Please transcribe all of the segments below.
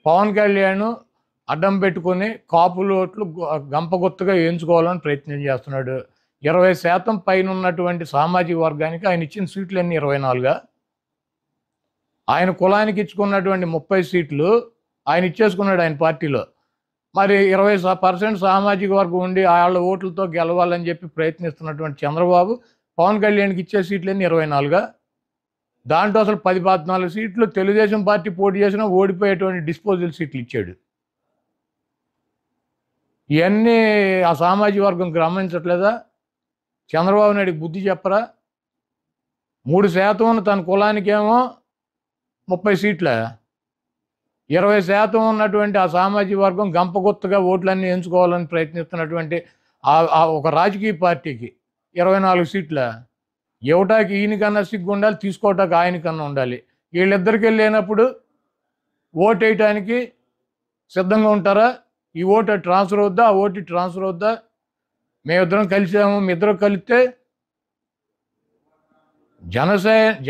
పవన్ కళ్యాణ్ అడ్డం పెట్టుకొని కాపులు ఓట్లు గంపగొత్తుగా వేయించుకోవాలని ప్రయత్నం చేస్తున్నాడు. 20% పైన ఉన్నటువంటి సామాజిక వర్గానికి ఆయన ఇచ్చిన సీట్లు అన్ని 24గా, ఆయన కులానికి ఇచ్చుకున్నటువంటి 30 సీట్లు ఆయన ఇచ్చేసుకున్నాడు ఆయన పార్టీలో. మరి 20% సామాజిక వర్గం ఉండి వాళ్ళ ఓట్లతో గెలవాలని చెప్పి ప్రయత్నిస్తున్నటువంటి చంద్రబాబు పవన్ కళ్యాణ్కి ఇచ్చే సీట్లన్నీ 24గా. దాంట్లో అసలు 10-14 సీట్లు తెలుగుదేశం పార్టీ పోటీ చేసినా ఓడిపోయేటువంటి డిస్పోజల్ సీట్లు ఇచ్చాడు. ఇవన్నీ ఆ సామాజిక వర్గం గమనించట్లేదా? చంద్రబాబు నాయుడికి బుద్ధి చెప్పరా? 3% తన కులానికేమో 30 సీట్ల, 20% ఉన్నటువంటి ఆ సామాజిక వర్గం గంపగొత్తగా ఓట్లన్నీ ఎంచుకోవాలని ప్రయత్నిస్తున్నటువంటి ఒక రాజకీయ పార్టీకి 24 సీట్ల. ఇవ్వటానికి ఈయనకన్నా సిగ్గు ఉండాలి, తీసుకోవటానికి ఆయనకన్నా ఉండాలి. వీళ్ళిద్దరికి వెళ్ళినప్పుడు ఓటు వేయటానికి సిద్ధంగా ఉంటారా? ఈ ఓటు ట్రాన్స్ఫర్ అవుద్దా, ఆ ఓటు ట్రాన్స్ఫర్ అవుద్దా? మేమిద్దరం కలిసాము, మీ ఇద్దరు కలిస్తే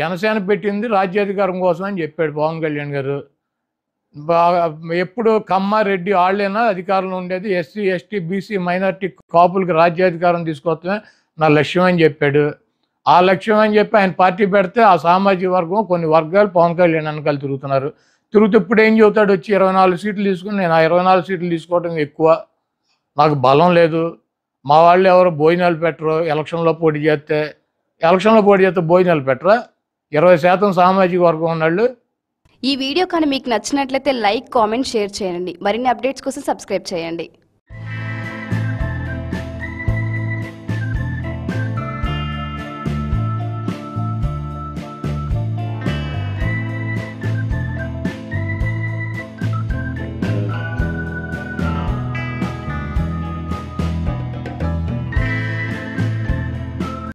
జనసేన పెట్టింది రాజ్యాధికారం కోసం అని చెప్పాడు పవన్ కళ్యాణ్ గారు. ఎప్పుడు కమ్మారెడ్డి వాళ్ళైనా అధికారంలో ఉండేది, ఎస్సీ ఎస్టీ బీసీ మైనార్టీ కాపులకి రాజ్యాధికారం తీసుకొస్తమే నా లక్ష్యం అని చెప్పాడు. ఆ లక్ష్యం అని చెప్పి ఆయన పార్టీ పెడితే ఆ సామాజిక వర్గం కొన్ని వర్గాలు పవన్ కళ్యాణ్ వెనకాల తిరుగుతున్నారు. తిరుగుతూ ఇప్పుడు ఏం చెబుతాడు? వచ్చి 24 సీట్లు తీసుకుని నేను ఆ 24 సీట్లు తీసుకోవటం ఎక్కువ, నాకు బలం లేదు, మా వాళ్ళు ఎవరు భోజనాలు పెట్టరు, ఎలక్షన్లో పోటీ చేస్తే భోజనాలు పెట్టరా? 20% సామాజిక వర్గం ఉన్నాళ్ళు. ఈ వీడియో కానీ మీకు నచ్చినట్లయితే లైక్, కామెంట్, షేర్ చేయండి. మరిన్ని అప్డేట్స్ కోసం సబ్స్క్రైబ్ చేయండి.